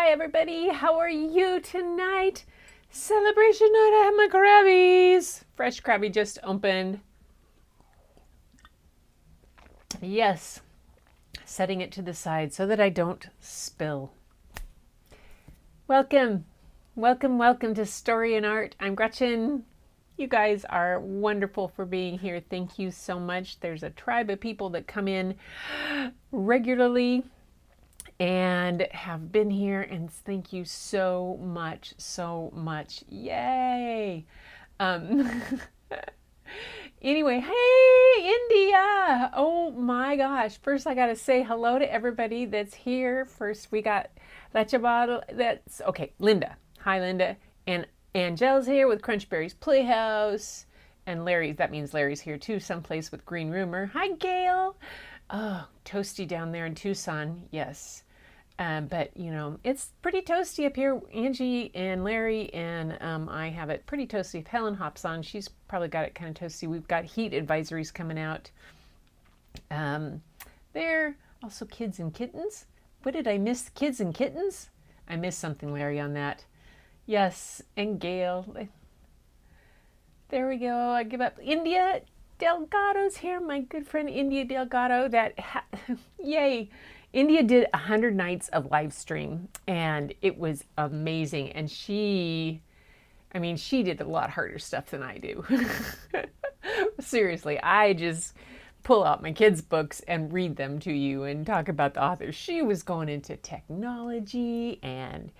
Hi everybody, how are you tonight? Celebration night, I have my crabbies. Fresh crabby just opened. Yes, setting it to the side so that I don't spill. Welcome, welcome to Story and Art. I'm Gretchen. You guys are wonderful for being here. Thank you so much. There's a tribe of people that come in regularly and have been here, and thank you so much. Yay. Um, anyway, hey, India. Oh my gosh. First, I got to say hello to everybody that's here. First, we got Lechabottle. That's okay. Linda. Hi, Linda. And Angel's here with Crunchberry's Playhouse. And Larry's, that means Larry's here too, someplace with Green Rumor. Hi, Gail. Oh, toasty down there in Tucson. Yes. But, you know, it's pretty toasty up here. Angie and Larry and I have it pretty toasty. If Helen hops on, she's probably got it kind of toasty. We've got heat advisories coming out. There, also kids and kittens. What did I miss? Kids and kittens? I missed something, Larry, on that. Yes, and Gail. There we go. I give up. India Delgado's here. My good friend India Delgado. Yay. India did 100 nights of live stream and it was amazing. And she did a lot harder stuff than I do. Seriously, I just pull out my kids' books and read them to you and talk about the authors. She was going into technology and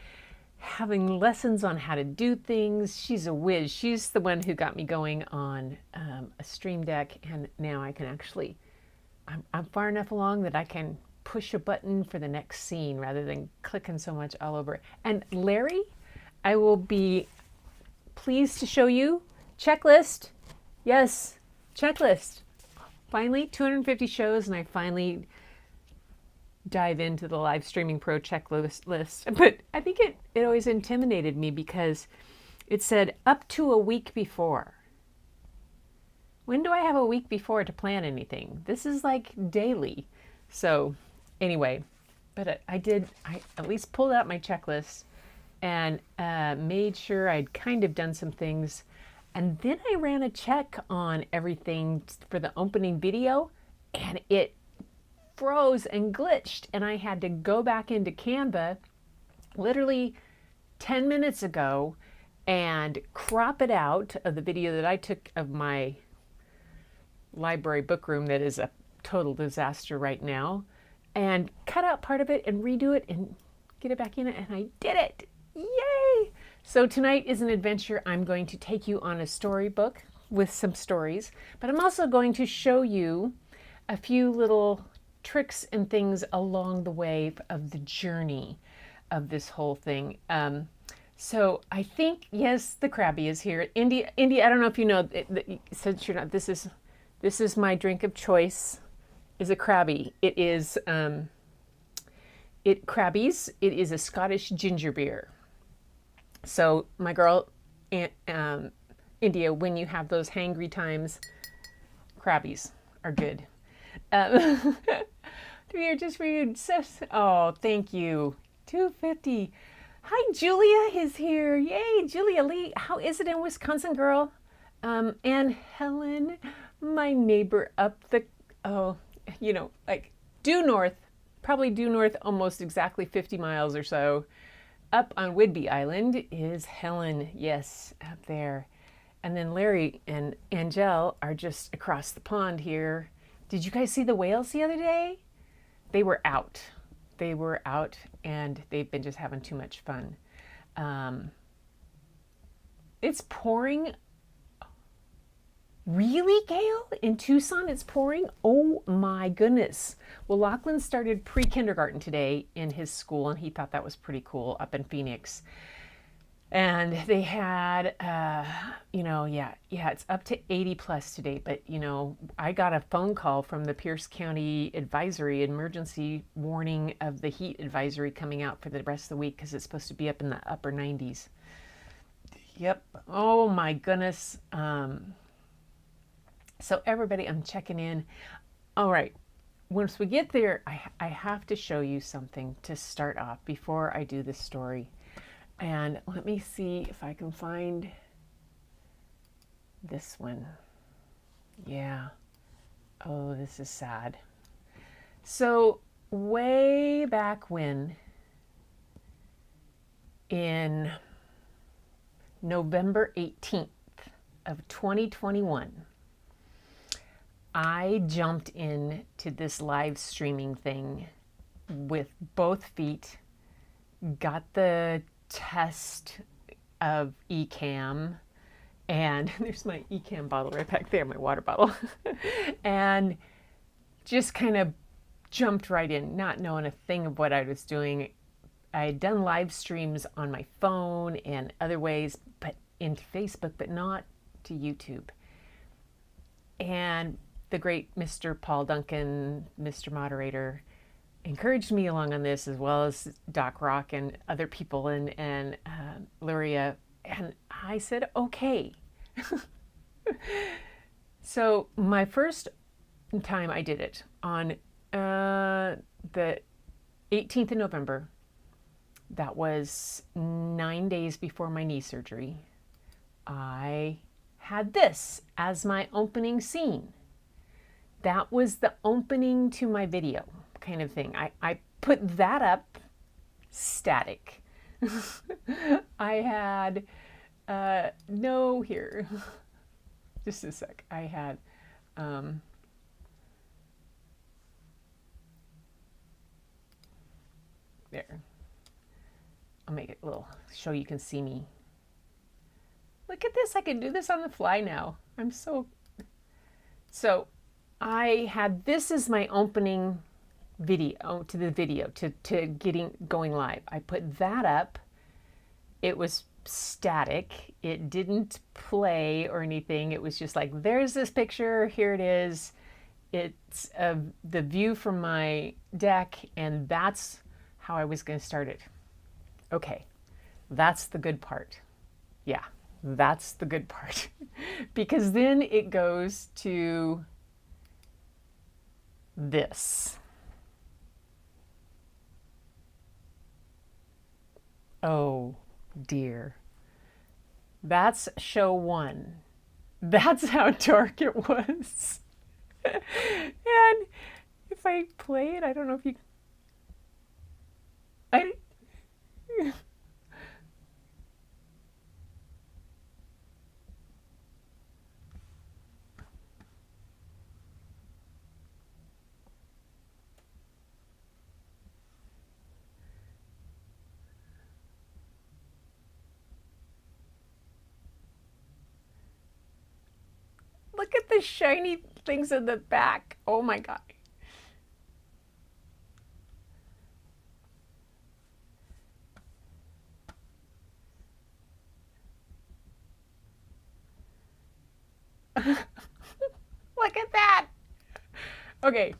having lessons on how to do things. She's a whiz. She's the one who got me going on a stream deck, and now I can actually, I'm far enough along that I can push a button for the next scene rather than clicking so much all over. And Larry, I will be pleased to show you checklist. Yes, checklist. Finally, 250 shows, and I finally dive into the live streaming pro checklist list. But I think it always intimidated me because it said up to a week before. When do I have a week before to plan anything? This is like daily. So anyway, but I at least pulled out my checklist and made sure I'd kind of done some things. And then I ran a check on everything for the opening video, and it froze and glitched. And I had to go back into Canva literally 10 minutes ago and crop it out of the video that I took of my library book room that is a total disaster right now, and cut out part of it and redo it and get it back in it, and I did it. Yay! So tonight is an adventure. I'm going to take you on a storybook with some stories, but I'm also going to show you a few little tricks and things along the way of the journey of this whole thing. So I think, yes, the Krabby is here. India, I don't know if you know, since you're not, this is my drink of choice, is a Krabby. It is, Krabby's, it is a Scottish ginger beer. So my girl, India, when you have those hangry times, Krabby's are good. You're just rude. Oh, thank you. 250. Hi, Julia is here. Yay, Julia Lee. How is it in Wisconsin, girl? And Helen, my neighbor up the, like probably due north, almost exactly 50 miles or so. Up on Whidbey Island is Helen. Yes, up there. And then Larry and Angel are just across the pond here. Did you guys see the whales the other day? They were out. And they've been just having too much fun. It's pouring. Really, Gail? In Tucson, it's pouring? Oh my goodness. Well, Lachlan started pre-kindergarten today in his school, and he thought that was pretty cool up in Phoenix. And they had, it's up to 80 plus today. But, I got a phone call from the Pierce County Advisory emergency warning of the heat advisory coming out for the rest of the week because it's supposed to be up in the upper 90s. Yep. Oh my goodness. So everybody, I'm checking in. All right. once we get there, I have to show you something to start off before I do this story. And let me see if I can find this one. Yeah. Oh, this is sad. So way back when, in November 18th of 2021, I jumped into this live streaming thing with both feet, got the test of eCam, and there's my eCam bottle right back there, my water bottle, and just kind of jumped right in, not knowing a thing of what I was doing. I had done live streams on my phone and other ways, but into Facebook, but not to YouTube. And the great Mr. Paul Duncan, Mr. Moderator, encouraged me along on this, as well as Doc Rock and other people, and Luria. And I said, okay. So my first time I did it on the 18th of November, that was 9 days before my knee surgery, I had this as my opening scene. That was the opening to my video kind of thing. I put that up static. I had, no, here, just a sec. I had, there. I'll make it a little, show you can see me. Look at this, I can do this on the fly now. So I had this as my opening video to the video, to getting going live. I put that up. It was static. It didn't play or anything. It was just like, there's this picture, here it is. It's the view from my deck, and that's how I was going to start it. Okay, that's the good part. Yeah, that's the good part. Because then it goes to this. Oh dear. That's show one. That's how dark it was. And if I play it, I don't know if you... Look at the shiny things in the back. Oh my God. Look at that. Okay,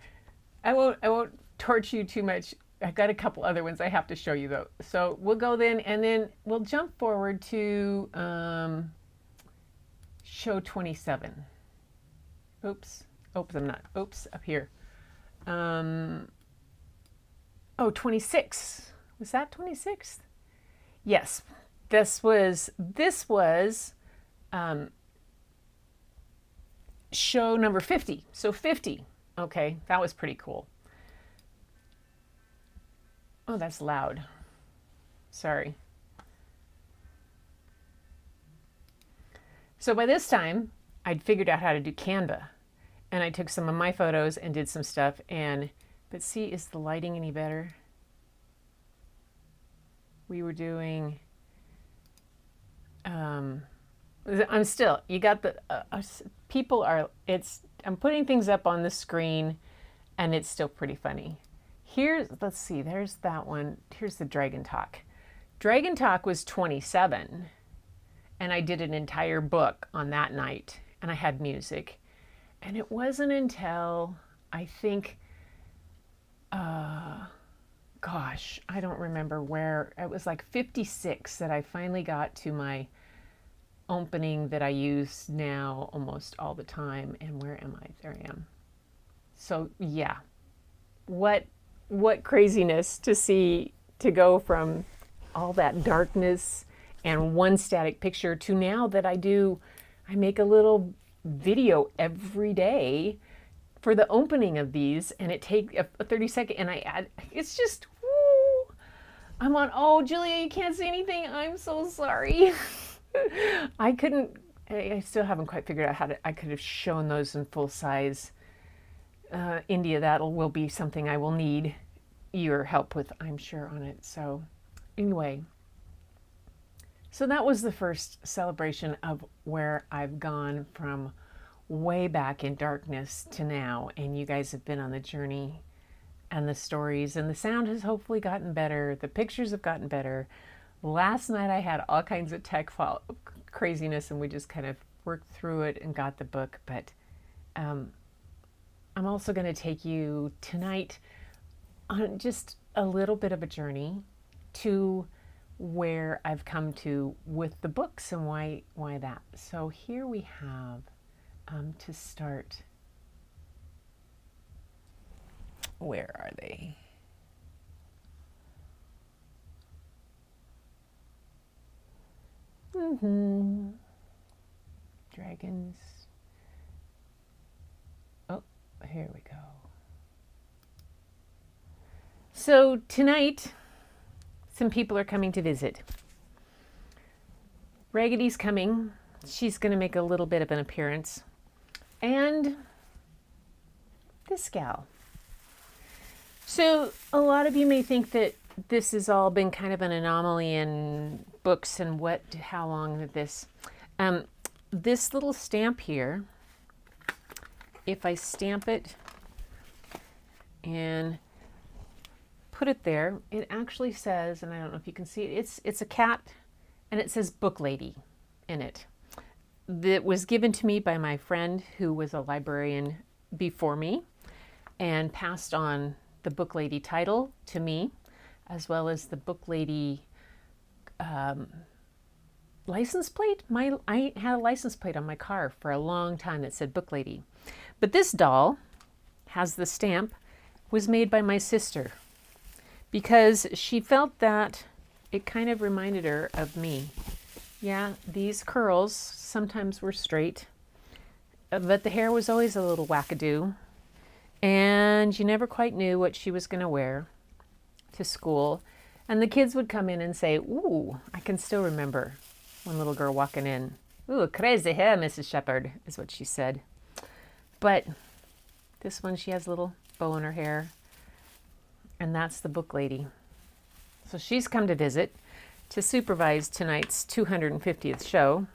I won't torch you too much. I've got a couple other ones I have to show you though. So we'll go then, and then we'll jump forward to show 27. Oops, I'm not. Oops, up here. Oh, 26. Was that 26? Yes, this was show number 50. So 50. Okay, that was pretty cool. Oh, that's loud. Sorry. So by this time, I'd figured out how to do Canva, and I took some of my photos and did some stuff. But see, is the lighting any better? We were doing, I'm still, you got the, people are, I'm putting things up on the screen, and it's still pretty funny. Let's see, there's that one. Here's the Dragon Talk. Dragon Talk was 27, and I did an entire book on that night, and I had music. And it wasn't until, I think, gosh, I don't remember where, it was like 56 that I finally got to my opening that I use now almost all the time. And where am I? There I am. So yeah, what craziness to see, to go from all that darkness and one static picture to now that I make a little video every day for the opening of these, and it takes a 30-second, and I add, it's just, woo, I'm on, oh, Julia, you can't see anything. I'm so sorry. I still haven't quite figured out I could have shown those in full size. India, will be something I will need your help with, I'm sure, on it. So anyway, so that was the first celebration of where I've gone from way back in darkness to now. And you guys have been on the journey, and the stories, and the sound has hopefully gotten better. The pictures have gotten better. Last night I had all kinds of tech craziness, and we just kind of worked through it and got the book. But I'm also going to take you tonight on just a little bit of a journey to where I've come to with the books and why that. So here we have, to start, where are they? Dragons. Oh, here we go. So tonight, some people are coming to visit. Raggedy's coming. She's going to make a little bit of an appearance. And this gal. So a lot of you may think that this has all been kind of an anomaly in books and how long did this. This little stamp here, if I stamp it and put it there, it actually says, and I don't know if you can see it, it's a cat, and it says Book Lady in it. That was given to me by my friend who was a librarian before me and passed on the Book Lady title to me, as well as the Book Lady license plate. I had a license plate on my car for a long time that said Book Lady. But this doll has the stamp, was made by my sister because she felt that it kind of reminded her of me. Yeah, these curls sometimes were straight, but the hair was always a little wackadoo, and you never quite knew what she was going to wear to school. And the kids would come in and say, ooh, I can still remember one little girl walking in. Ooh, crazy hair, Mrs. Shepherd, is what she said. But this one, she has a little bow in her hair, and that's the Book Lady. So she's come to visit to supervise tonight's 250th show.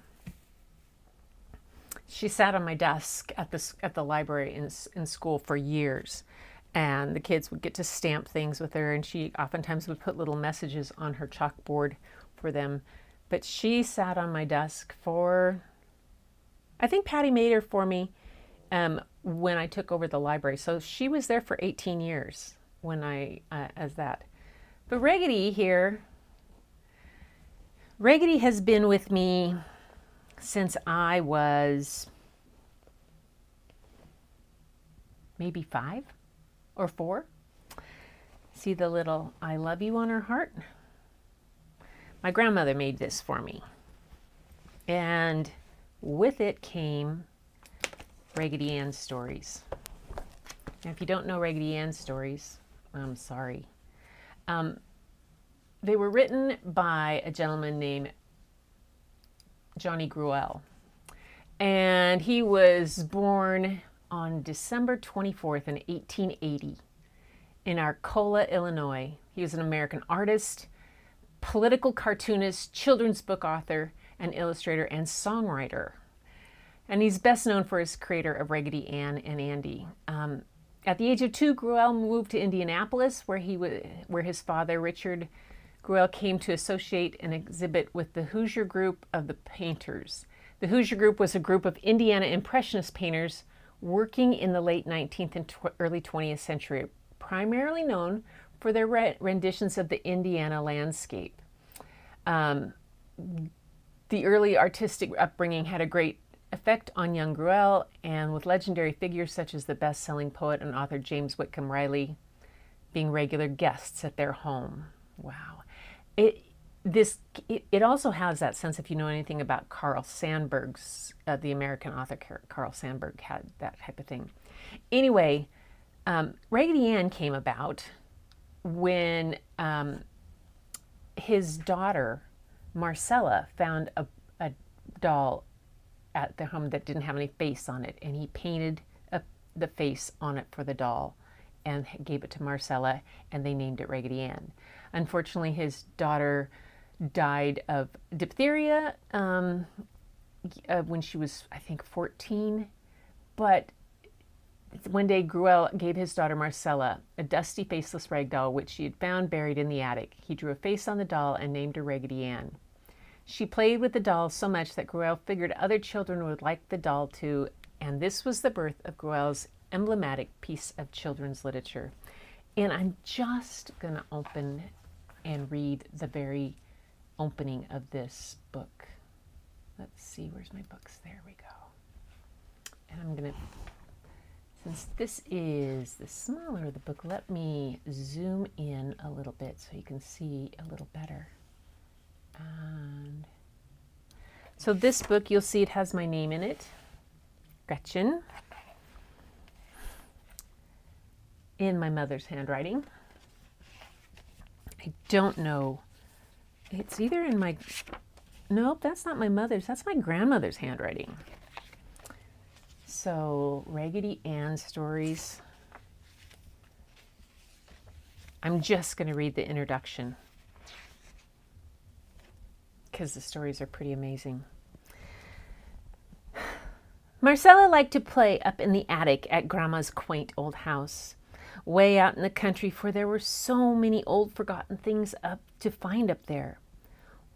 She sat on my desk at the library in school for years, and the kids would get to stamp things with her, and she oftentimes would put little messages on her chalkboard for them. But she sat on my desk for, I think Patty made her for me when I took over the library. So she was there for 18 years when as that. But Raggedy here, Raggedy has been with me since I was maybe 5 or 4. See the little I love you on her heart? My grandmother made this for me. And with it came Raggedy Ann's stories. Now, if you don't know Raggedy Ann's stories, I'm sorry. They were written by a gentleman named Johnny Gruelle. And he was born on December 24th in 1880 in Arcola, Illinois. He was an American artist, political cartoonist, children's book author, and illustrator and songwriter. And he's best known for his creator of Raggedy Ann and Andy. At the age of 2, Gruelle moved to Indianapolis, where his father, Richard Gruelle, came to associate and exhibit with the Hoosier Group of the Painters. The Hoosier Group was a group of Indiana Impressionist painters working in the late 19th and early 20th century, primarily known for their renditions of the Indiana landscape. The early artistic upbringing had a great effect on young Gruelle, and with legendary figures such as the best-selling poet and author James Whitcomb Riley being regular guests at their home. Wow. It also has that sense, if you know anything about Carl Sandburg's, the American author Carl Sandburg had that type of thing. Anyway, Raggedy Ann came about when his daughter, Marcella, found a doll at the home that didn't have any face on it, and he painted the face on it for the doll and gave it to Marcella, and they named it Raggedy Ann. Unfortunately, his daughter died of diphtheria when she was, I think, 14. But one day, Gruel gave his daughter Marcella a dusty, faceless rag doll, which she had found buried in the attic. He drew a face on the doll and named her Raggedy Ann. She played with the doll so much that Gruel figured other children would like the doll too, and this was the birth of Gruel's emblematic piece of children's literature. And I'm just going to open and read the very opening of this book. Let's see, where's my books? There we go. And I'm going to, since this is the smaller of the book, let me zoom in a little bit so you can see a little better. And so this book, you'll see it has my name in it, Gretchen, in my mother's handwriting. I don't know. It's either in my, nope, that's not my mother's. That's my grandmother's handwriting. So, Raggedy Ann stories. I'm just going to read the introduction because the stories are pretty amazing. Marcella liked to play up in the attic at Grandma's quaint old house, way out in the country, for there were so many old forgotten things up to find up there.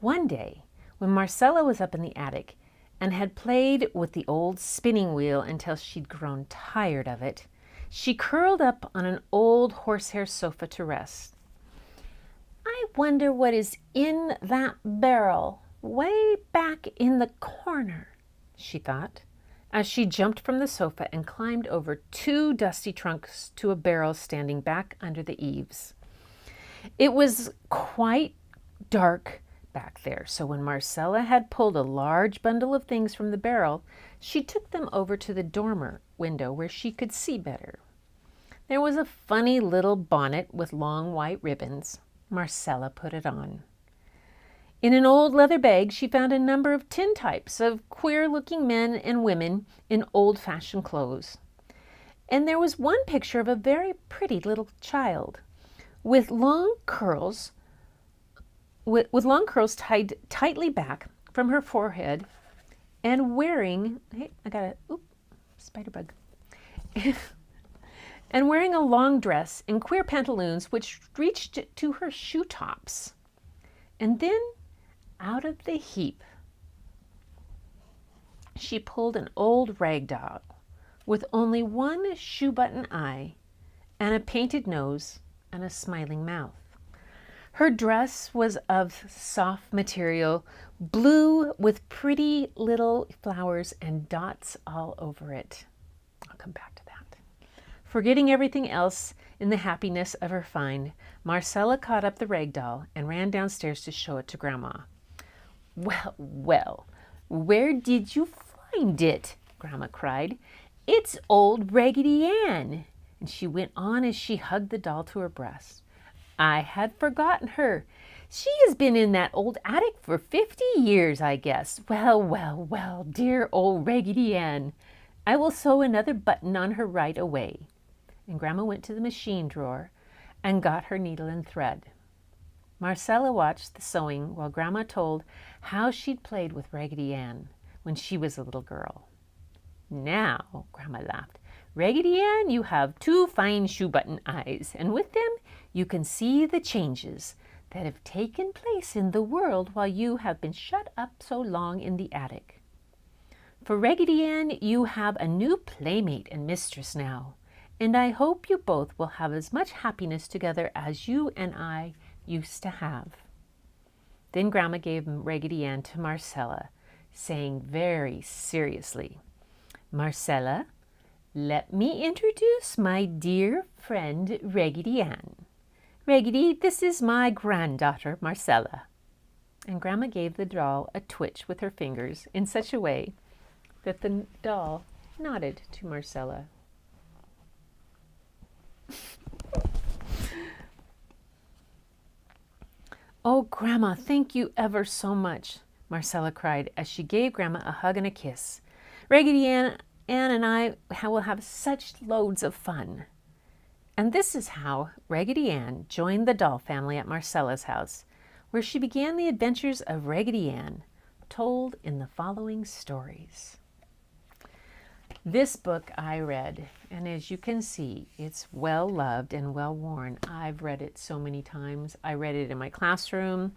One day, when Marcella was up in the attic and had played with the old spinning wheel until she'd grown tired of it, she curled up on an old horsehair sofa to rest. I wonder what is in that barrel way back in the corner, she thought, as she jumped from the sofa and climbed over 2 dusty trunks to a barrel standing back under the eaves. It was quite dark back there, so when Marcella had pulled a large bundle of things from the barrel, she took them over to the dormer window where she could see better. There was a funny little bonnet with long white ribbons. Marcella put it on. In an old leather bag, she found a number of tintypes of queer-looking men and women in old-fashioned clothes. And there was one picture of a very pretty little child with long curls tied tightly back from her forehead and wearing, hey, I got a, spider bug. And wearing a long dress and queer pantaloons which reached to her shoe tops. And then, out of the heap, she pulled an old rag doll with only one shoe button eye and a painted nose and a smiling mouth. Her dress was of soft material, blue with pretty little flowers and dots all over it. I'll come back to that. Forgetting everything else in the happiness of her find, Marcella caught up the rag doll and ran downstairs to show it to Grandma. Well, well, where did you find it? Grandma cried. It's old Raggedy Ann. And she went on as she hugged the doll to her breast. I had forgotten her. She has been in that old attic for 50 years, I guess. Well, well, well, dear old Raggedy Ann. I will sew another button on her right away. And Grandma went to the machine drawer and got her needle and thread. Marcella watched the sewing while Grandma told how she'd played with Raggedy Ann when she was a little girl. Now, Grandma laughed, Raggedy Ann, you have 2 fine shoe button eyes, and with them you can see the changes that have taken place in the world while you have been shut up so long in the attic. For Raggedy Ann, you have a new playmate and mistress now, and I hope you both will have as much happiness together as you and I used to have. Then Grandma gave Raggedy Ann to Marcella, saying very seriously, Marcella, Let me introduce my dear friend Raggedy Ann. Raggedy, this is my granddaughter, Marcella. And Grandma gave the doll a twitch with her fingers in such a way that the doll nodded to Marcella. Oh, Grandma, thank you ever so much, Marcella cried as she gave Grandma a hug and a kiss. Raggedy Ann and I will have such loads of fun. And this is how Raggedy Ann joined the doll family at Marcella's house, where she began the adventures of Raggedy Ann, told in the following stories. This book I read, and as you can see, it's well loved and well worn. I've read it so many times. I read it in my classroom.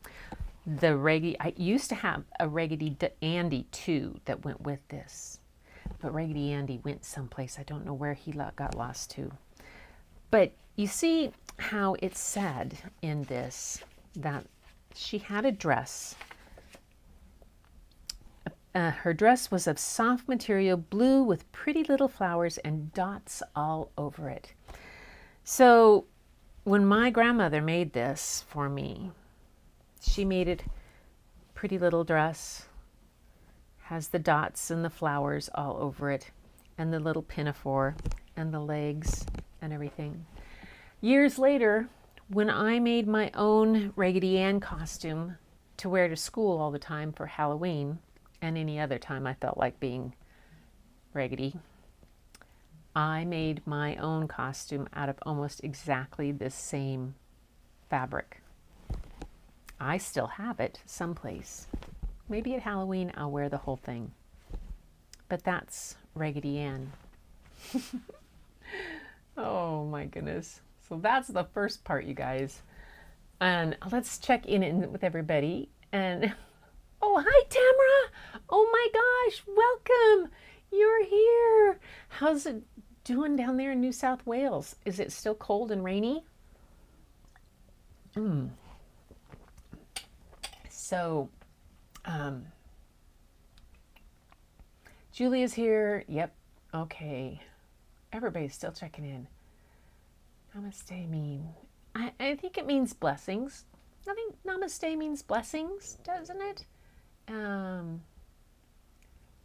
I used to have a Raggedy Andy too that went with this, but Raggedy Andy went someplace. I don't know where he got lost to. But you see how it said in this that she had a dress. Her dress was of soft material, blue with pretty little flowers and dots all over it. So when my grandmother made this for me, she made it pretty little dress, has the dots and the flowers all over it, and the little pinafore and the legs and everything. Years later, when I made my own Raggedy Ann costume to wear to school all the time for Halloween, and any other time I felt like being Raggedy, I made my own costume out of almost exactly the same fabric. I still have it someplace. Maybe at Halloween I'll wear the whole thing. But that's Raggedy Ann. Oh my goodness. So that's the first part, you guys. And let's check in with everybody. And oh, hi, Tamara. Oh my gosh, welcome. You're here. How's it doing down there in New South Wales? Is it still cold and rainy? So, Julia's here. Yep. Okay. Everybody's still checking in. Namaste mean? I think it means blessings. I think namaste means blessings, doesn't it?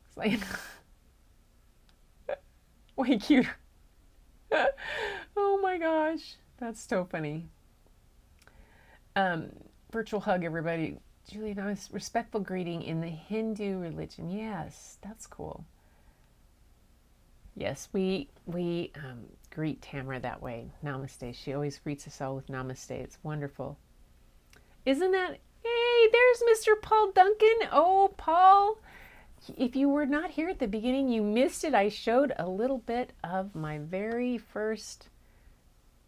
It's like way cute. Oh my gosh, that's so funny. Virtual hug, everybody. Julie, nice respectful greeting in the Hindu religion. Yes, that's cool. Yes, we greet Tamara that way. Namaste. She always greets us all with namaste. It's wonderful. Isn't that? Hey, there's Mr. Paul Duncan. Oh, Paul. If you were not here at the beginning, you missed it. I showed a little bit of my very first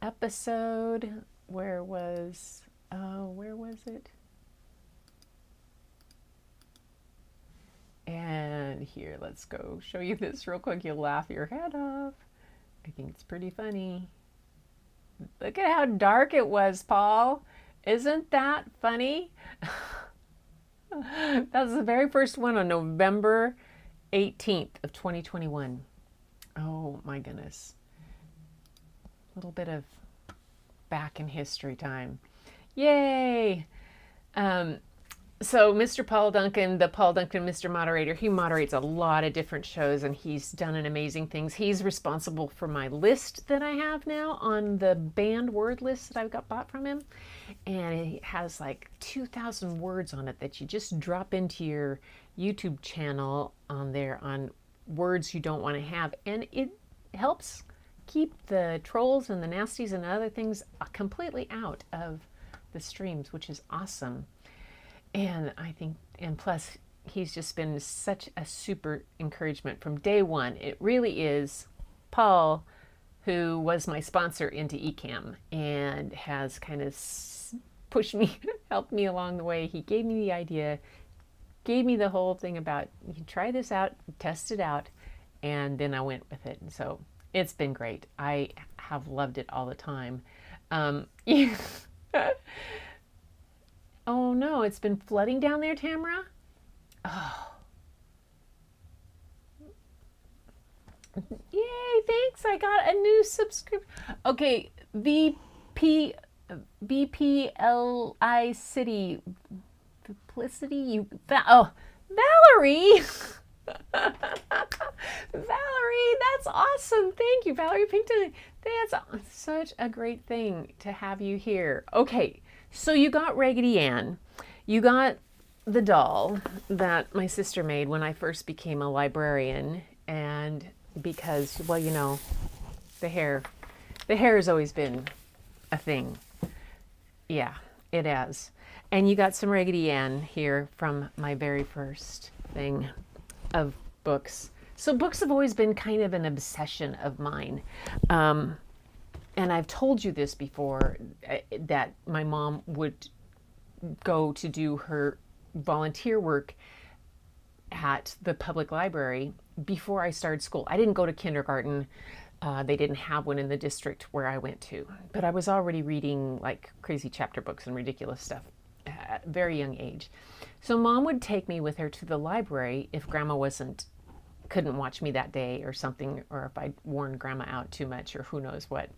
episode. Where was it? And here, let's go show you this real quick. You'll laugh your head off. I think it's pretty funny. Look at how dark it was, Paul. Isn't that funny? That was the very first one on November 18th of 2021. Oh my goodness. A little bit of back in history time. Yay! So Mr. Paul Duncan, the Paul Duncan Mr. Moderator, he moderates a lot of different shows and he's done an amazing things. He's responsible for my list that I have now on the banned word list that I've got bought from him. And it has like 2,000 words on it that you just drop into your YouTube channel on there on words you don't want to have. And it helps keep the trolls and the nasties and other things completely out of the streams, which is awesome. And I think, and plus, he's just been such a super encouragement from day one. It really is Paul, who was my sponsor into eCam and has kind of pushed me, helped me along the way. He gave me the idea, gave me the whole thing about, you can try this out, test it out, and then I went with it. And so it's been great. I have loved it all the time. Oh no, it's been flooding down there, Tamara? Oh. Yay, thanks. I got a new subscription. Okay, VP BPLI City Duplicity. Oh, Valerie. Valerie, that's awesome. Thank you, Valerie Pinkton. That's such a great thing to have you here. Okay, so you got Raggedy Ann. You got the doll that my sister made when I first became a librarian. And because, well, the hair has always been a thing. Yeah, it has. And you got some Raggedy Ann here from my very first thing of books. So books have always been kind of an obsession of mine. And I've told you this before, that my mom would go to do her volunteer work at the public library before I started school. I didn't go to kindergarten. They didn't have one in the district where I went to, but I was already reading like crazy chapter books and ridiculous stuff at a very young age. So mom would take me with her to the library if grandma couldn't watch me that day or something, or if I'd worn grandma out too much or who knows what.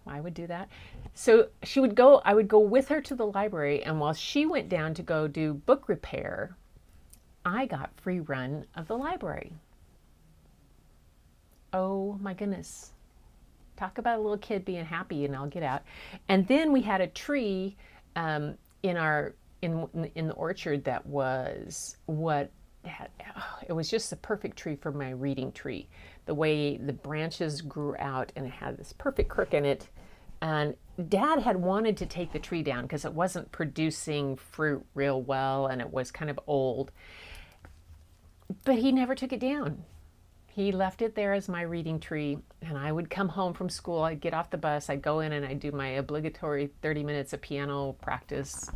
I would do that. So I would go with her to the library, and while she went down to go do book repair, I got free run of the library. Oh my goodness. Talk about a little kid being happy, and I'll get out. And then we had a tree in the orchard that was it was just the perfect tree for my reading tree. The way the branches grew out, and it had this perfect crook in it. And Dad had wanted to take the tree down because it wasn't producing fruit real well, and it was kind of old. But he never took it down. He left it there as my reading tree, and I would come home from school, I'd get off the bus, I'd go in and I'd do my obligatory 30 minutes of piano practice.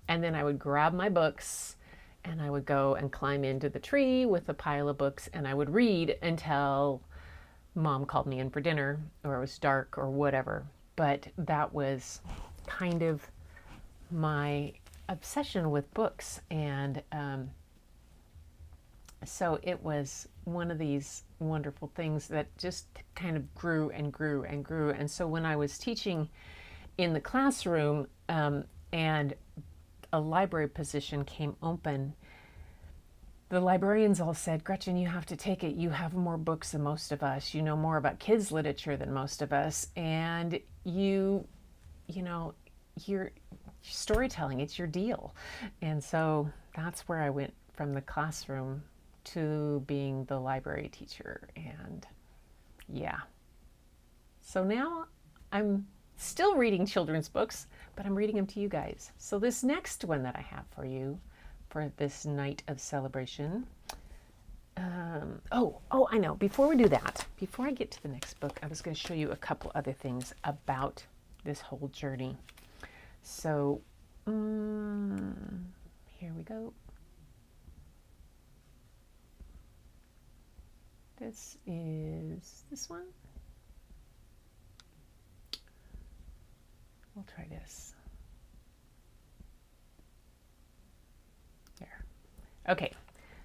And then I would grab my books and I would go and climb into the tree with a pile of books, and I would read until Mom called me in for dinner, or it was dark or whatever. But that was kind of my obsession with books. And so it was one of these wonderful things that just kind of grew and grew and grew. And so when I was teaching in the classroom, and a library position came open, the librarians all said, Gretchen, you have to take it. You have more books than most of us. You know more about kids' literature than most of us. And your storytelling, it's your deal. And so that's where I went from the classroom to being the library teacher. And yeah. So now I'm still reading children's books, but I'm reading them to you guys. So this next one that I have for you for this night of celebration. I know. Before we do that, before I get to the next book, I was going to show you a couple other things about this whole journey. So here we go. This is this one. We'll try this. There. Okay.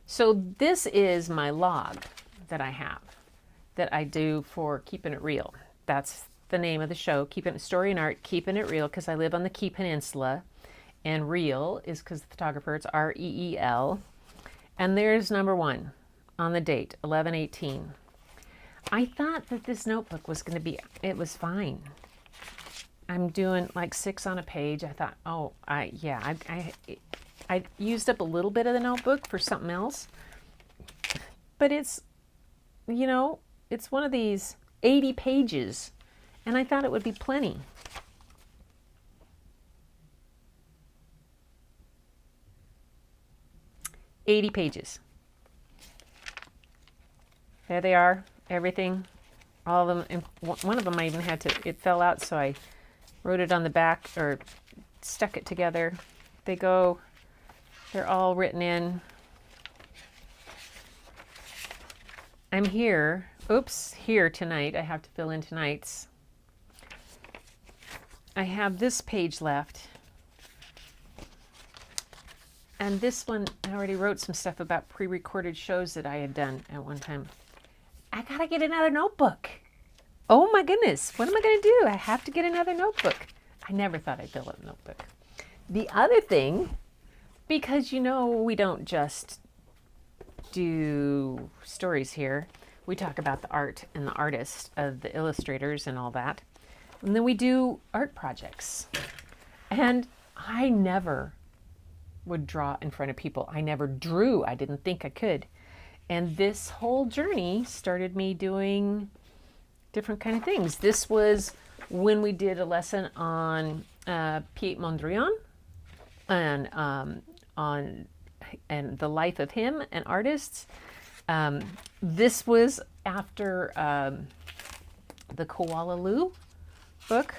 So this is my log that I have, that I do for Keeping It Real. That's the name of the show, Story and Art, Keeping It Real, because I live on the Key Peninsula, and real is because the photographer, it's R-E-E-L. And there's number 1 on the date, 11/18. I thought that this notebook was going to be, it was fine. I'm doing like 6 on a page. I thought, I used up a little bit of the notebook for something else, but it's one of these 80 pages, and I thought it would be plenty. $80 pages. There they are, everything, all of them. And one of them I even had to, it fell out, so I wrote it on the back, or stuck it together. They're all written in. I'm here tonight. I have to fill in tonight's. I have this page left. And this one, I already wrote some stuff about pre-recorded shows that I had done at one time. I gotta get another notebook. Oh my goodness, what am I gonna do? I have to get another notebook. I never thought I'd fill up a notebook. The other thing, because we don't just do stories here. We talk about the art and the artist of the illustrators and all that. And then we do art projects. And I never would draw in front of people. I never drew. I didn't think I could. And this whole journey started me doing different kind of things. This was when we did a lesson on Piet Mondrian and on the life of him and artists. This was after the Koala Lou book.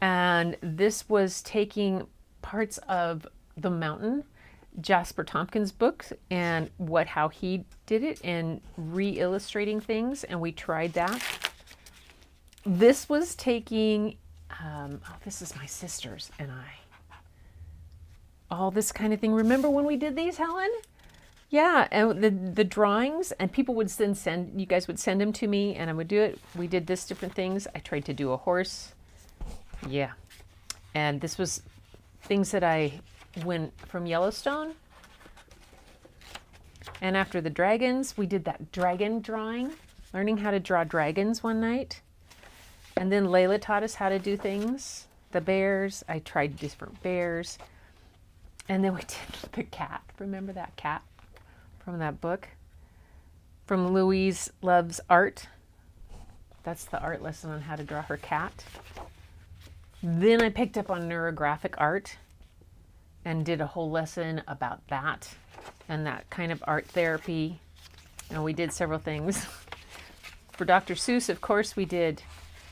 And this was taking parts of The Mountain, Jasper Tompkins' book, and how he did it, and re-illustrating things, and we tried that. This was taking, this is my sisters and I. All this kind of thing. Remember when we did these, Helen? Yeah, and the drawings, and people would you guys would send them to me, and I would do it. We did this different things. I tried to do a horse. Yeah. And this was things that I went from Yellowstone. And after the dragons, we did that dragon drawing, learning how to draw dragons one night. And then Layla taught us how to do things. The bears, I tried different bears. And then we did the cat. Remember that cat from that book? From Louise Loves Art. That's the art lesson on how to draw her cat. Then I picked up on neurographic art and did a whole lesson about that and that kind of art therapy. And we did several things. For Dr. Seuss, of course, we did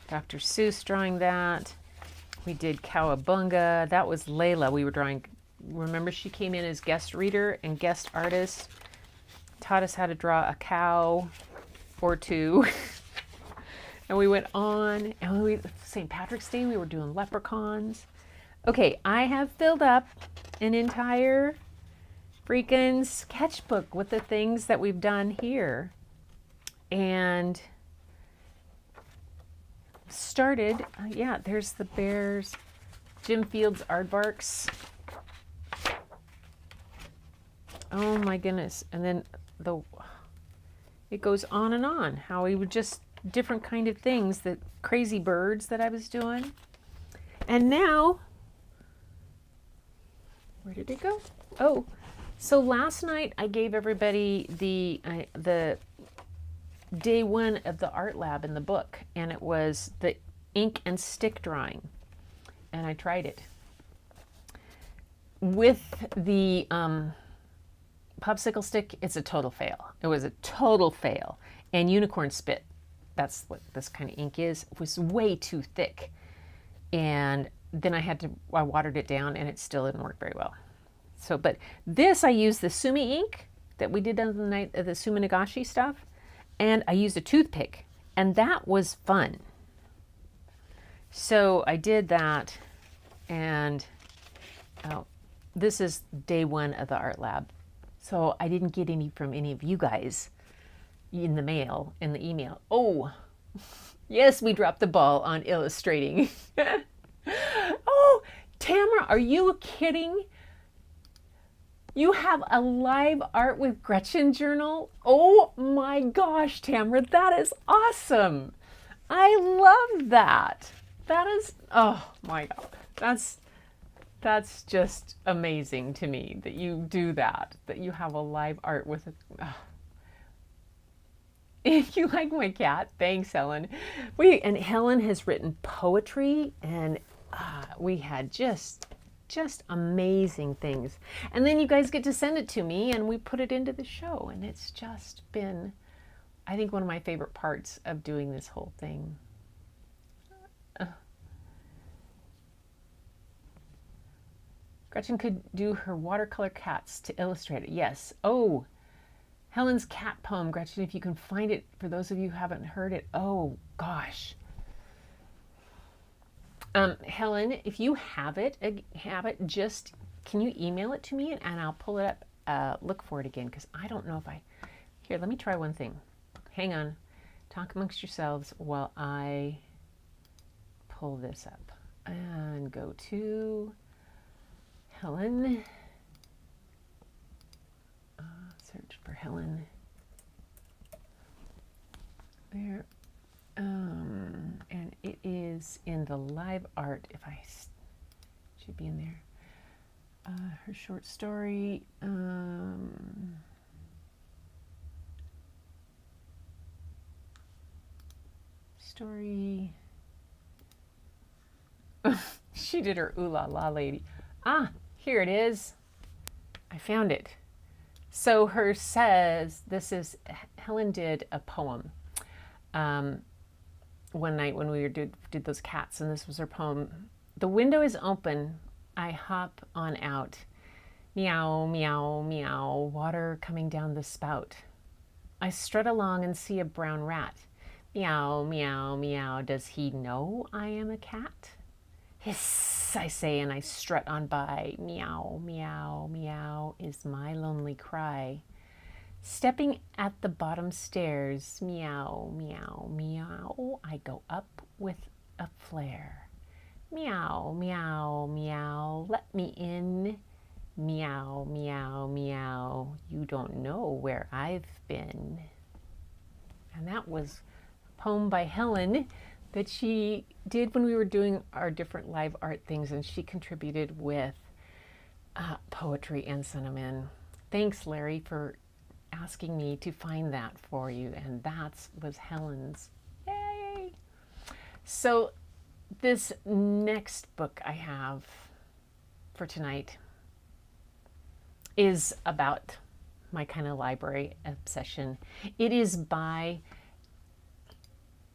Dr. Seuss drawing that. We did Cowabunga. That was Layla. We were drawing, remember she came in as guest reader and guest artist, taught us how to draw a cow or two. And we went on, and St. Patrick's Day, we were doing leprechauns. Okay, I have filled up an entire freaking sketchbook with the things that we've done here. And started, there's the bears, Jim Field's aardvarks. Oh my goodness. And then it goes on and on, how we would just different kind of things, the crazy birds that I was doing. And now, where did it go? Oh, so last night I gave everybody the day one of the art lab in the book, and it was the ink and stick drawing, and I tried it with the popsicle stick. It's a total fail. It was a total fail. And unicorn spit, that's what this kind of ink is, was way too thick. And then I watered it down, and it still didn't work very well. So, but this, I used the Sumi ink that we did on the night of the Suminagashi stuff, and I used a toothpick, and that was fun. So I did that, and this is day one of the art lab. So I didn't get any from any of you guys in the mail, in the email. Oh, yes, we dropped the ball on illustrating. Oh, Tamara, are you kidding? You have a live art with Gretchen journal? Oh my gosh, Tamara, that is awesome. I love that. That is, oh my God, that's just amazing to me that you do that you have a live art with If you like my cat, thanks, Helen. And Helen has written poetry, and we had just amazing things. And then you guys get to send it to me, and we put it into the show, and it's just been, I think, one of my favorite parts of doing this whole thing. Gretchen could do her watercolor cats to illustrate it. Yes. Oh, Helen's cat poem, Gretchen, if you can find it, for those of you who haven't heard it. Oh, gosh. Helen, if you have it, just Can you email it to me and I'll pull it up, look for it again, because I don't know if I... Here, let me try one thing. Hang on. Talk amongst yourselves while I pull this up. And go to Helen. Search for Helen. There. And it is in the live art, if I should be in there. Her short story. Story. She did her ooh la la lady. Ah, here it is. I found it. So her says, this is, Helen did a poem one night when we did those cats, and this was her poem. The window is open, I hop on out. Meow, meow, meow, water coming down the spout. I strut along and see a brown rat. Meow, meow, meow, does he know I am a cat? Hiss, I say, and I strut on by. Meow, meow, meow is my lonely cry. Stepping at the bottom stairs, meow, meow, meow, I go up with a flare. Meow, meow, meow, let me in. Meow, meow, meow, you don't know where I've been. And that was a poem by Helen that she did when we were doing our different live art things, and she contributed with poetry and sentiment. Thanks, Larry, for asking me to find that for you, and that was Helen's. Yay! So this next book I have for tonight is about my kind of library obsession. It is by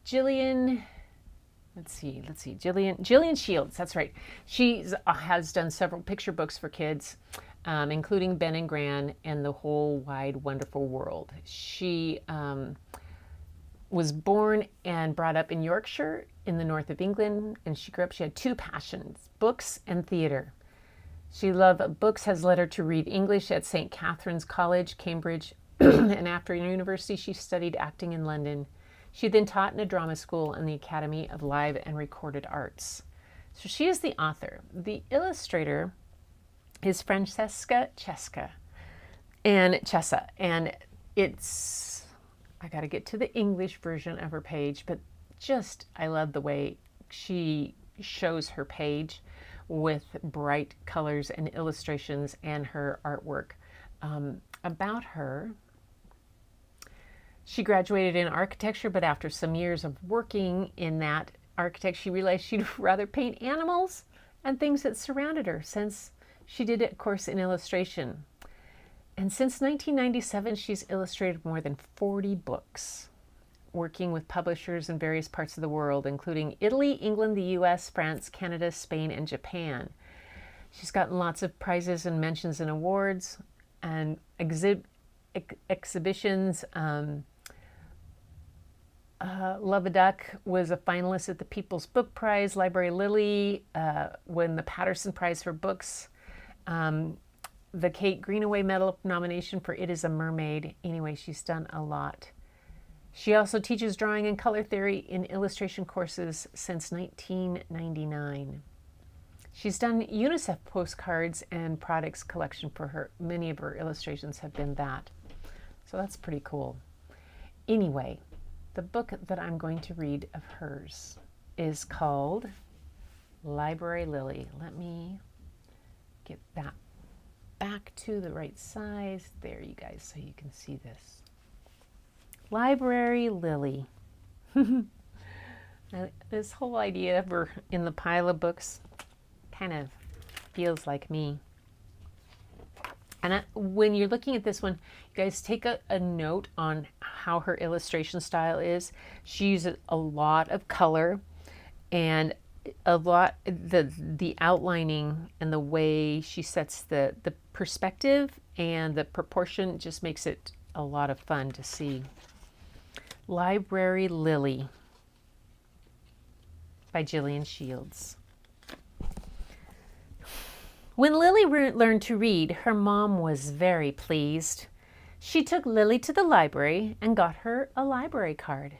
Gillian. Let's see, Gillian Shields, that's right. She has done several picture books for kids, including Ben and Gran and The Whole Wide Wonderful World. She was born and brought up in Yorkshire in the north of England, and she grew up, she had two passions, books and theater. She loved books, has led her to read English at St. Catherine's College, Cambridge, and after university she studied acting in London. She then taught in a drama school in the Academy of Live and Recorded Arts. So she is the author. The illustrator is Francesca Chessa. And it's, I got to get to the English version of her page, but just, I love the way she shows her page with bright colors and illustrations and her artwork. About her, she graduated in architecture, but after some years of working in that architecture, she realized she'd rather paint animals and things that surrounded her, since she did a course in illustration. And since 1997, she's illustrated more than 40 books, working with publishers in various parts of the world, including Italy, England, the US, France, Canada, Spain, and Japan. She's gotten lots of prizes and mentions and awards and exhibitions. Love a Duck was a finalist at the People's Book Prize. Library Lily won the Patterson Prize for books. The Kate Greenaway Medal nomination for It is a Mermaid. Anyway, she's done a lot. She also teaches drawing and color theory in illustration courses since 1999. She's done UNICEF postcards and products collection for her. Many of her illustrations have been that. So that's pretty cool. Anyway, the book that I'm going to read of hers is called Library Lily. Let me get that back to the right size. There, you guys, so you can see this. Library Lily. This whole idea of her in the pile of books kind of feels like me. And when you're looking at this one, you guys take a note on how her illustration style is. She uses a lot of color and a lot, the outlining and the way she sets the perspective and the proportion just makes it a lot of fun to see. Library Lily by Gillian Shields. When Lily learned to read, her mom was very pleased. She took Lily to the library and got her a library card.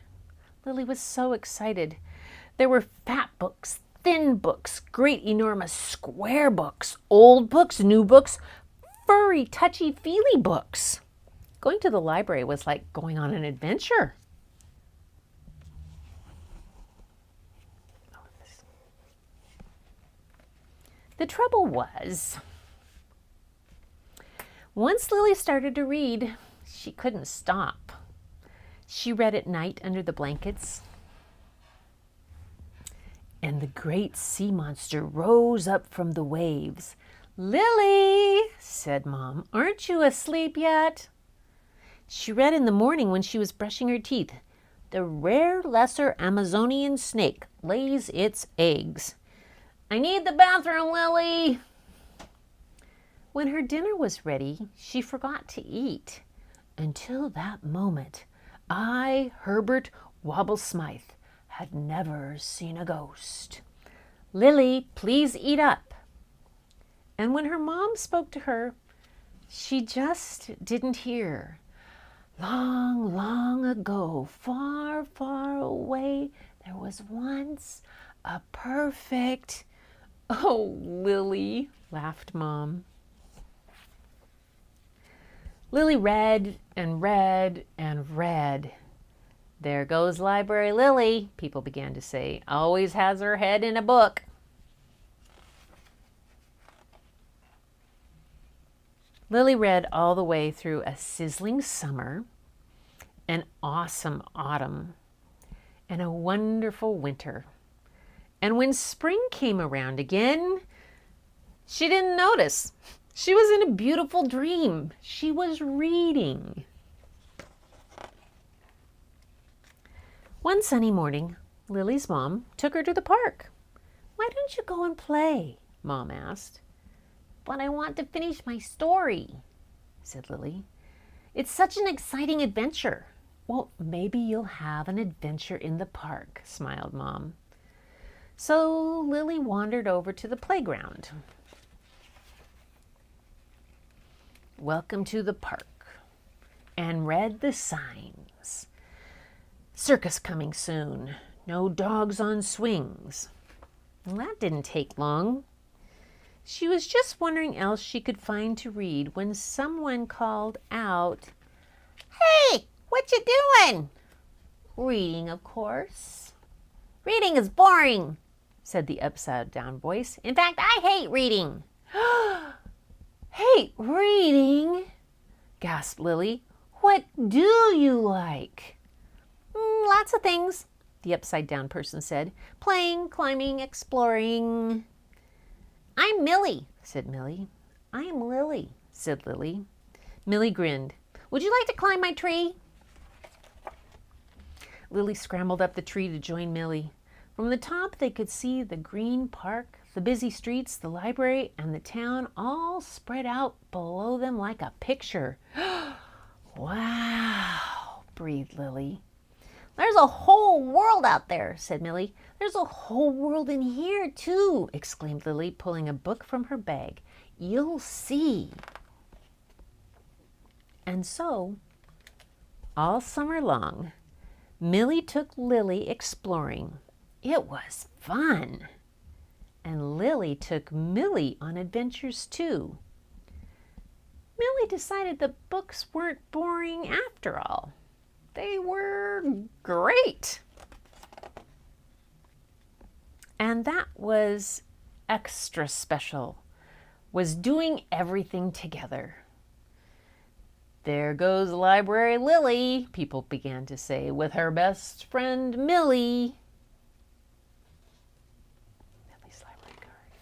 Lily was so excited. There were fat books, thin books, great enormous square books, old books, new books, furry, touchy-feely books. Going to the library was like going on an adventure. The trouble was, once Lily started to read, she couldn't stop. She read at night under the blankets, and the great sea monster rose up from the waves. "Lily," said Mom, "aren't you asleep yet?" She read in the morning when she was brushing her teeth. "The rare lesser Amazonian snake lays its eggs." "I need the bathroom, Lily." When her dinner was ready, she forgot to eat. Until that moment, I, Herbert Wobble Smythe, had never seen a ghost. "Lily, please eat up." And when her mom spoke to her, she just didn't hear. Long, long ago, far, far away, there was once a perfect... "Oh, Lily," laughed Mom. Lily read and read and read. "There goes Library Lily," people began to say. "Always has her head in a book." Lily read all the way through a sizzling summer, an awesome autumn, and a wonderful winter. And when spring came around again, she didn't notice. She was in a beautiful dream. She was reading. One sunny morning, Lily's mom took her to the park. "Why don't you go and play?" Mom asked. "But I want to finish my story," said Lily. "It's such an exciting adventure." "Well, maybe you'll have an adventure in the park," smiled Mom. So Lily wandered over to the playground. "Welcome to the park," and read the signs. "Circus coming soon. No dogs on swings." Well, that didn't take long. She was just wondering else she could find to read when someone called out, "Hey, what you doing?" "Reading, of course." "Reading is boring," said the upside-down voice. "In fact, I hate reading." "Hate reading?" gasped Lily. "What do you like?" "Lots of things," the upside-down person said. "Playing, climbing, exploring." "I'm Millie," said Millie. "I'm Lily," said Lily. Millie grinned. "Would you like to climb my tree?" Lily scrambled up the tree to join Millie. From the top, they could see the green park, the busy streets, the library, and the town all spread out below them like a picture. "Wow," breathed Lily. "There's a whole world out there," said Millie. "There's a whole world in here, too," exclaimed Lily, pulling a book from her bag. "You'll see." And so, all summer long, Millie took Lily exploring. It was fun. And Lily took Millie on adventures, too. Millie decided the books weren't boring after all. They were great. And that was extra special, was doing everything together. "There goes Library Lily," people began to say, "with her best friend Millie." Millie's library card.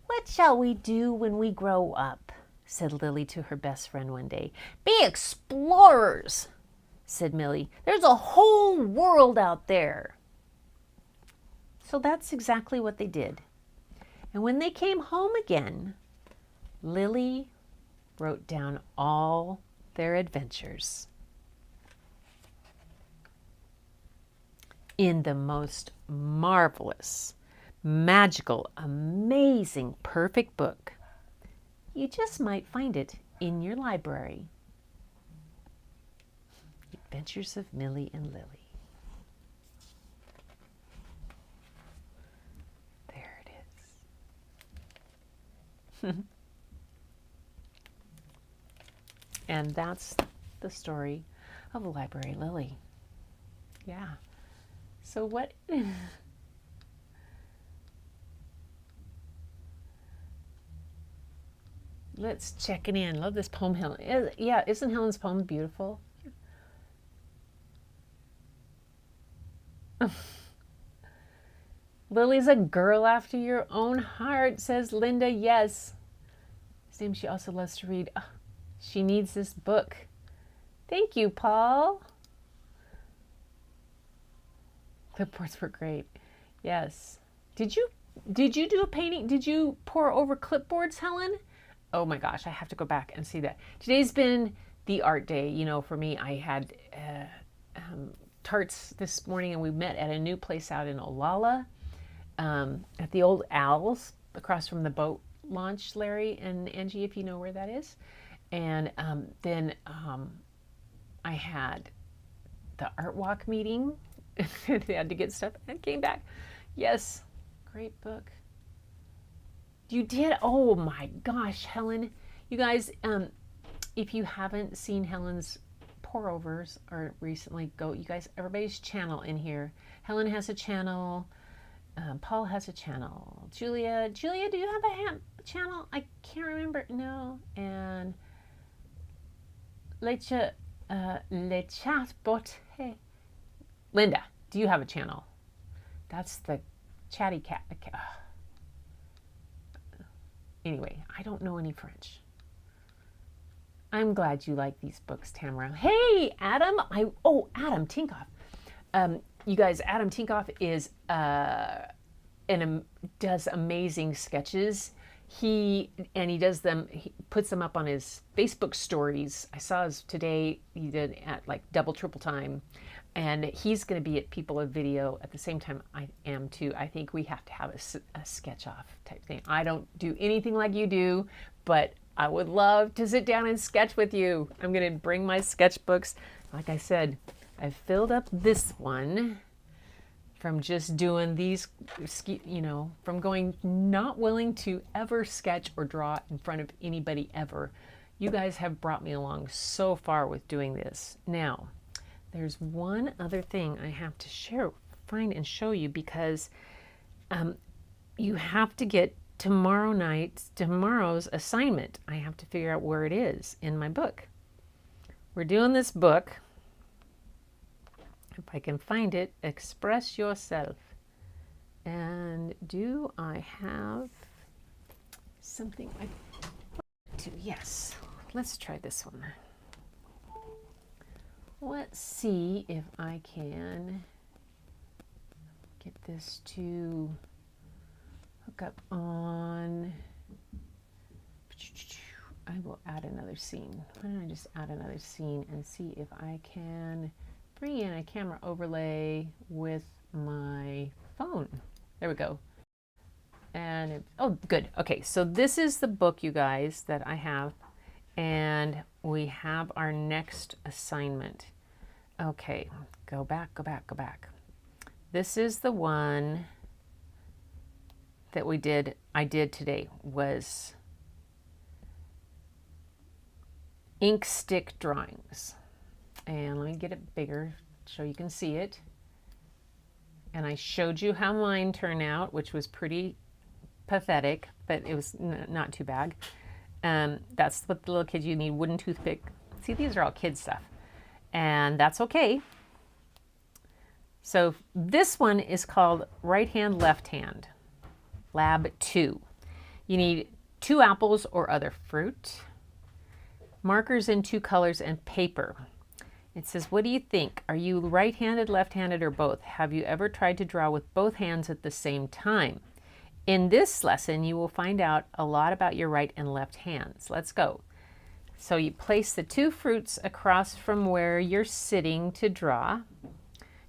"What shall we do when we grow up?" said Lily to her best friend one day. "Be explorers," said Millie. "There's a whole world out there." So that's exactly what they did. And when they came home again, Lily wrote down all their adventures in the most marvelous, Magical, amazing, perfect book. You just might find it in your library. Adventures of Millie and Lily. There it is. And that's the story of Library Lily. Yeah. So what... Let's check it in. Love this poem, Helen. Yeah, isn't Helen's poem beautiful? Lily's a girl after your own heart, says Linda. Yes. Same, she also loves to read. Oh, she needs this book. Thank you, Paul. Clipboards were great. Yes. Did you do a painting? Did you pour over clipboards, Helen? Oh my gosh, I have to go back and see that. Today's been the art day. You know, for me, I had tarts this morning, and we met at a new place out in Olalla, at the old Owls across from the boat launch, Larry and Angie, if you know where that is. And then I had the art walk meeting. They had to get stuff and came back. Yes, great book. You did? Oh my gosh, Helen. You guys, if you haven't seen Helen's pour overs or recently, go, you guys, everybody's channel in here. Helen has a channel. Paul has a channel. Julia, do you have a channel? I can't remember. No. And Lecha chatbot. Hey. Linda, do you have a channel? That's the chatty cat. Anyway, I don't know any French. I'm glad you like these books, Tamara. Hey, Adam. Adam Tinkoff. You guys, Adam Tinkoff is does amazing sketches. He puts them up on his Facebook stories. I saw his today. He did at like double, triple time. And he's going to be at People of Video at the same time I am too. I think we have to have a sketch off type thing. I don't do anything like you do, but I would love to sit down and sketch with you. I'm going to bring my sketchbooks. Like I said, I've filled up this one from just doing these, you know, from going not willing to ever sketch or draw in front of anybody ever. You guys have brought me along so far with doing this. Now, there's one other thing I have to find and show you, because you have to get tomorrow's assignment. I have to figure out where it is in my book. We're doing this book. If I can find it, Express Yourself. And do I have something I do? Yes. Let's try this one. Let's see if I can get this to hook up on. I will add another scene. Why don't I just add another scene and see if I can bring in a camera overlay with my phone. There we go. And oh, good. Okay, so this is the book, you guys, that I have. And we have our next assignment. Okay, go back. This is the one that I did today, was ink stick drawings. And let me get it bigger so you can see it. And I showed you how mine turned out, which was pretty pathetic, but it was not too bad. That's what the little kids, you need wooden toothpick. See, these are all kid stuff, and that's okay. So this one is called Right Hand, Left Hand, Lab 2. You need 2 apples or other fruit, markers in 2 colors, and paper. It says, what do you think? Are you right-handed, left-handed, or both? Have you ever tried to draw with both hands at the same time? In this lesson, you will find out a lot about your right and left hands. Let's go. So you place the 2 fruits across from where you're sitting to draw.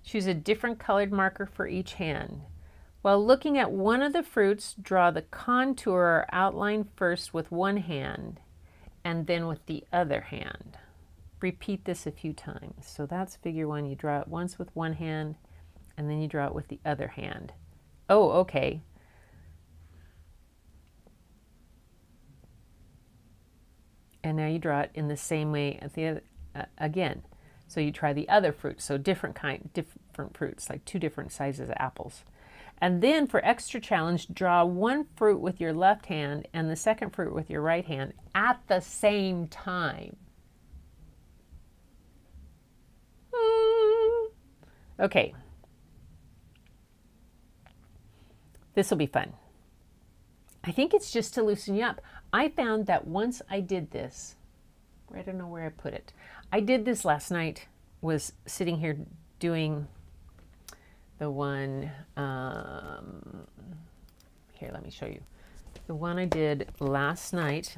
Choose a different colored marker for each hand. While looking at one of the fruits, draw the contour or outline first with one hand and then with the other hand. Repeat this a few times. So that's figure 1. You draw it once with one hand and then you draw it with the other hand. Oh, okay. And now you draw it in the same way as the other, again. So you try the other fruit. So different fruits, like 2 different sizes of apples. And then for extra challenge, draw one fruit with your left hand and the second fruit with your right hand at the same time. Okay. This will be fun. I think it's just to loosen you up. I found that once I did this, I don't know where I put it. I did this last night, was sitting here doing the one, here, let me show you. The one I did last night.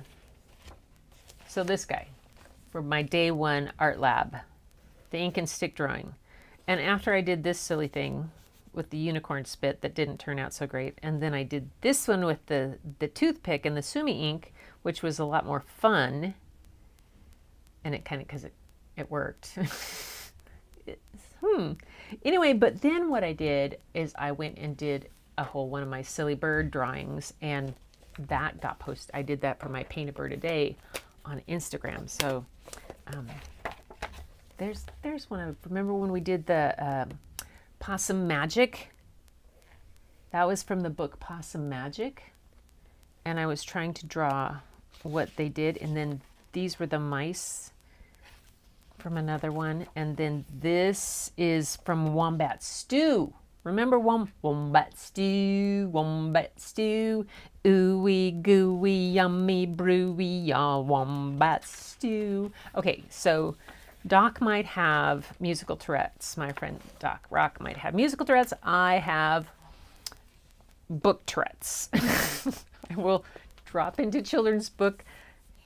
So this guy, for my day 1 art lab, the ink and stick drawing. And after I did this silly thing with the unicorn spit that didn't turn out so great, and then I did this one with the toothpick and the Sumi ink, which was a lot more fun, and it kind of, because it worked. Anyway, but then what I did is I went and did a whole one of my silly bird drawings, and that got posted. I did that for my Paint a Bird a Day on Instagram. So there's one of, remember when we did the Possum Magic? That was from the book Possum Magic, and I was trying to draw what they did, and then these were the mice from another one, and then this is from Wombat Stew. Remember Wombat Stew, Wombat Stew, ooey gooey yummy brewy, ya Wombat Stew. Okay, so Doc might have musical Tourette's. My friend Doc Rock might have musical Tourette's. I have book Tourette's. I will drop into children's book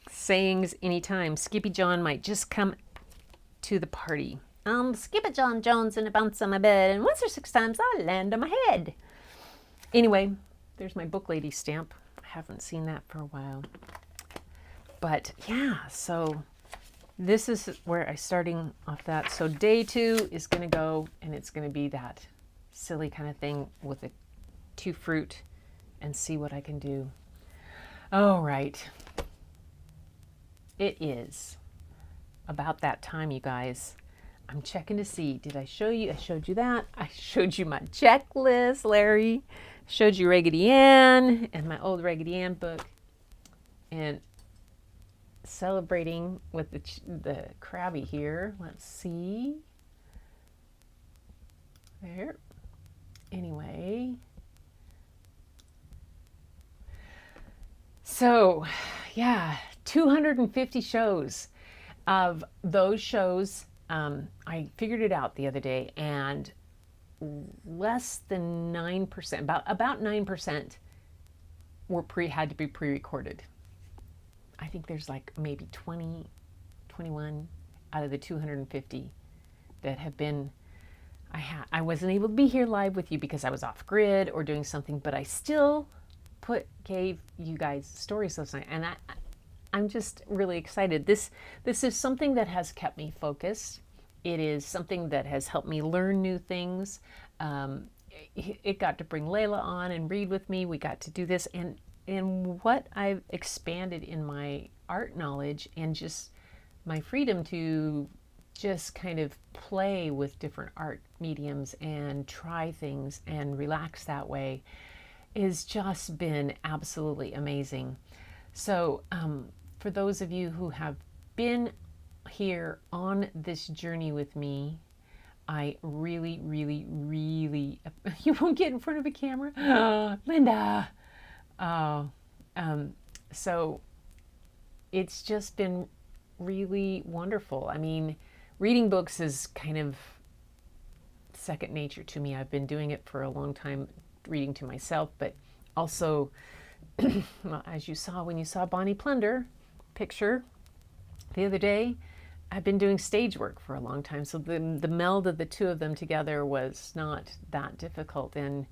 sayings anytime. Skippy John might just come to the party. Skip John Jones and I bounce on my bed, and once or 6 times I land on my head. Anyway, there's my book lady stamp. I haven't seen that for a while. But yeah, so this is where I'm starting off that. So day 2 is going to go, and it's going to be that silly kind of thing with the 2 fruit and see what I can do. All right. It is about that time, you guys. I'm checking to see, did I show you? I showed you that. I showed you my checklist, Larry. Showed you Raggedy Ann and my old Raggedy Ann book. And celebrating with the Krabby here. Let's see. There. Anyway. So, yeah, 250 shows. Of those shows, I figured it out the other day, and less than 9%, about 9% were had to be pre-recorded. I think there's like maybe 20, 21 out of the 250 that have been, I wasn't able to be here live with you because I was off grid or doing something, but I still gave you guys stories last night, and I'm just really excited. This is something that has kept me focused. It is something that has helped me learn new things. It got to bring Layla on and read with me. We got to do this, and what I've expanded in my art knowledge and just my freedom to just kind of play with different art mediums and try things and relax that way has just been absolutely amazing. So for those of you who have been here on this journey with me, I really, really, really, you won't get in front of a camera, Linda. So it's just been really wonderful. I mean, reading books is kind of second nature to me. I've been doing it for a long time, reading to myself, but also, well, as you saw when you saw Bonnie Plunder picture the other day, I've been doing stage work for a long time, so the meld of the two of them together was not that difficult. And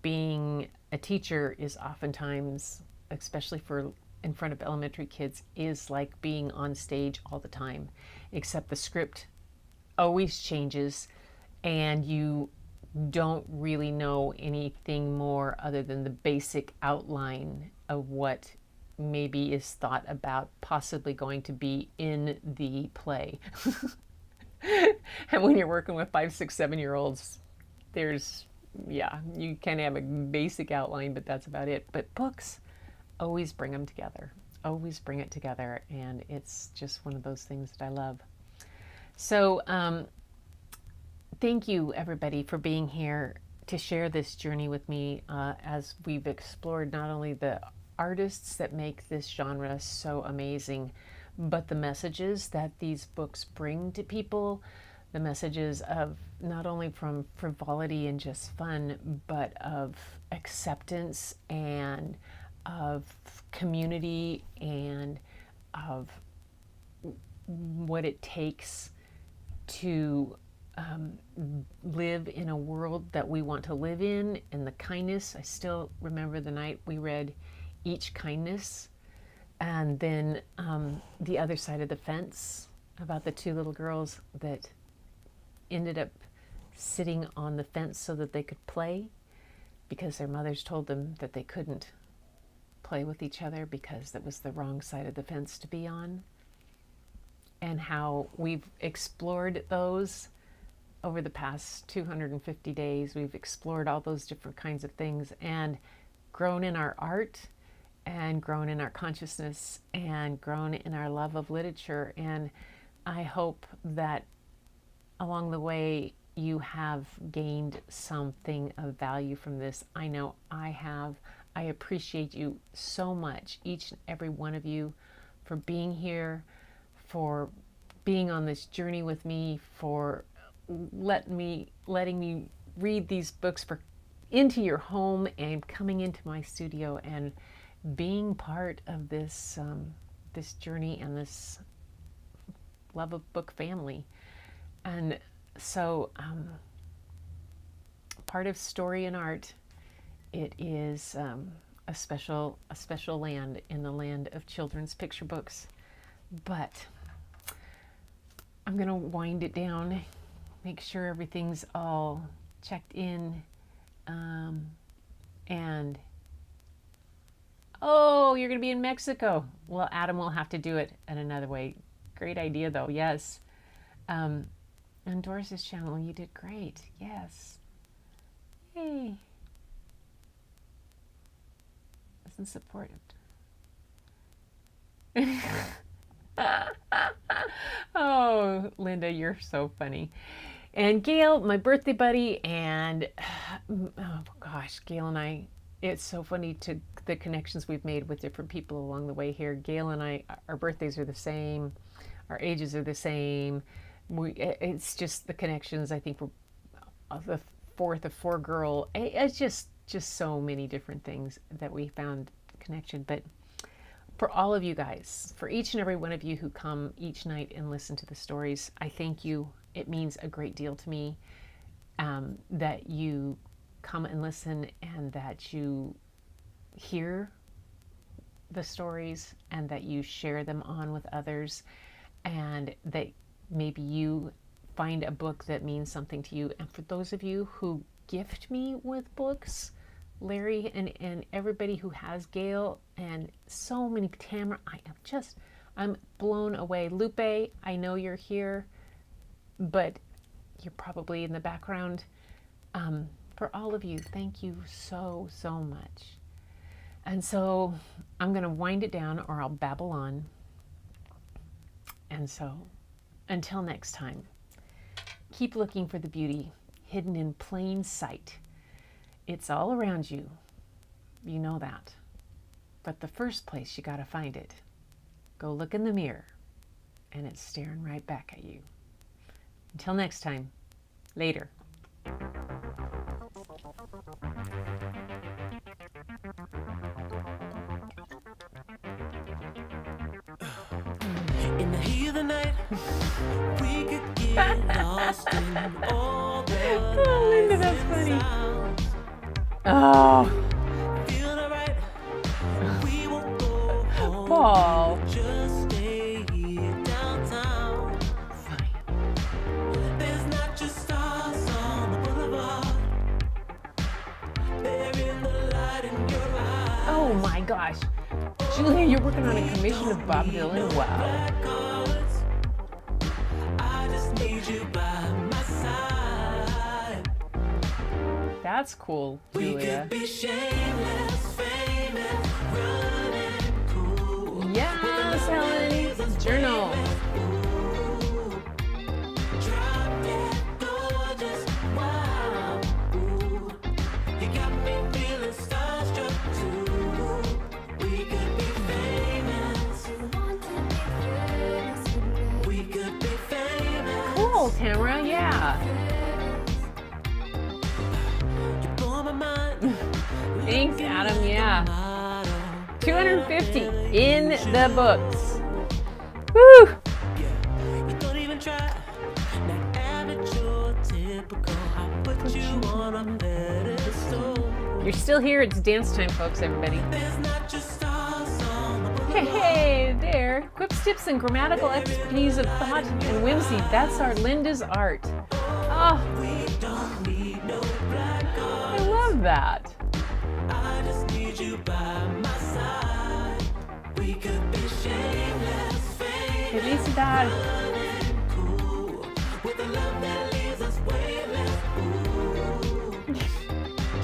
being a teacher is oftentimes, especially for in front of elementary kids, is like being on stage all the time, except the script always changes and you don't really know anything more other than the basic outline of what maybe is thought about possibly going to be in the play. And when you're working with 5, 6, 7-year-olds, there's, yeah, you can have a basic outline, but that's about it. But books always bring them together, always bring it together. And it's just one of those things that I love. So thank you, everybody, for being here to share this journey with me as we've explored not only the artists that make this genre so amazing, but the messages that these books bring to people, the messages of not only from frivolity and just fun, but of acceptance and of community and of what it takes to live in a world that we want to live in, and the kindness. I still remember the night we read Each Kindness, and then The Other Side of the Fence, about the 2 little girls that ended up sitting on the fence so that they could play because their mothers told them that they couldn't play with each other because that was the wrong side of the fence to be on. And how we've explored those over the past 250 days. We've explored all those different kinds of things and grown in our art and grown in our consciousness and grown in our love of literature. And I hope that along the way you have gained something of value from this. I know I have. I appreciate you so much, each and every one of you, for being here, for being on this journey with me, for letting me read these books into your home and coming into my studio and being part of this this journey and this love of book family. And so part of Story and Art, it is a special land in the land of children's picture books. But I'm gonna wind it down, make sure everything's all checked in, and oh, you're gonna be in Mexico. Well, Adam will have to do it in another way. Great idea though, yes. On Doris's channel, you did great, yes. Yay. Doesn't support it. Oh, Linda, you're so funny. And Gail, my birthday buddy, and oh gosh, Gail and I, it's so funny to the connections we've made with different people along the way here. Gail and I, our birthdays are the same, our ages are the same. It's just the connections. I think we're the 4th of 4 girl. It's just so many different things that we found connection. But for all of you guys, for each and every one of you who come each night and listen to the stories, I thank you. It means a great deal to me that you come and listen and that you hear the stories and that you share them on with others, and that maybe you find a book that means something to you. And for those of you who gift me with books, Larry and everybody who has, Gail and so many, Tamara, I'm blown away. Lupe, I know you're here, but you're probably in the background. For all of you, thank you so much. And so I'm going to wind it down, or I'll babble on. And so until next time, keep looking for the beauty hidden in plain sight. It's all around you. You know that. But the first place you got to find it. Go look in the mirror, and it's staring right back at you. Until next time, later. In the heat of the night, we could get lost in all the Oh, Linda, that's lights and funny. sounds. Oh, Feel alright. We won't go home. Paul. Just stay here downtown. There's not just stars on the boulevard. They're in the light in your eyes. Oh my gosh. Julia, you're working on a commission of Bob Dylan? Wow. Black cards. I just need you by my side. That's cool, We Julia. could be shameless, famous, running cool. Yes, Helen. Journal. Drop dead gorgeous, wow. Ooh. You got me feeling starstruck too. We could be famous. We could be famous. Cool, Tamara. Yeah. You blow my mind. Thanks, Adam. Yeah. Motto. 250 in the books. Woo! You don't even try. Not average or typical. I put you on a pedestal. You're still here. It's dance time, folks, everybody. There's not just stars on the Hey, boulevard. hey there. Quips, tips, and grammatical expertise of thought and whimsy. That's our Linda's art. Oh, We don't need no black I cards. love that. I just need you by my side. We could be shameless, famous, Felicidad. cool. With a love that leaves us weightless. Ooh.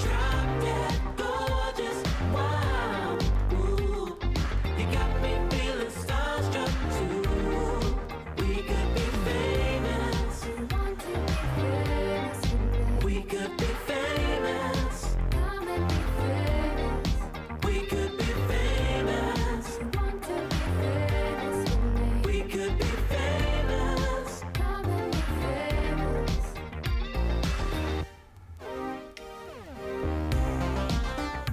Drop dead gorgeous, wow. Ooh. You got me feeling starstruck too. We could be famous. We could be famous. We could be famous. We could be famous.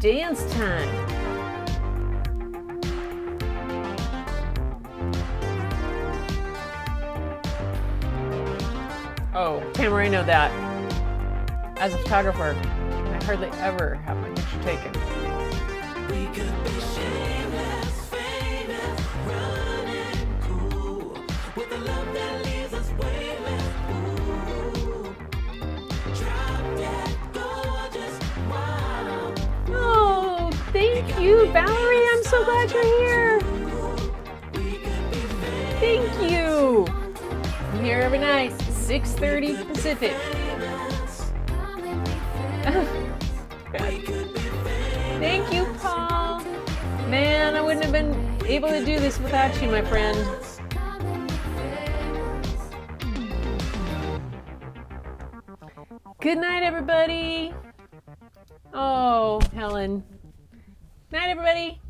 Dance time. Oh, Tamara, I know that. As a photographer, I hardly ever have my picture taken. We could be shameless, famous, running cool. With a love that leaves us weightless. Ooh. Drop dead gorgeous, wow. Oh, thank you, Valerie. I'm so glad you're here. We could be Thank you. I'm here every night, 6:30 Pacific. famous. We could be famous. Thank you, Paul. Man, I wouldn't have been able to do this without you, my friend. Good night, everybody. Oh, Helen. Night, everybody.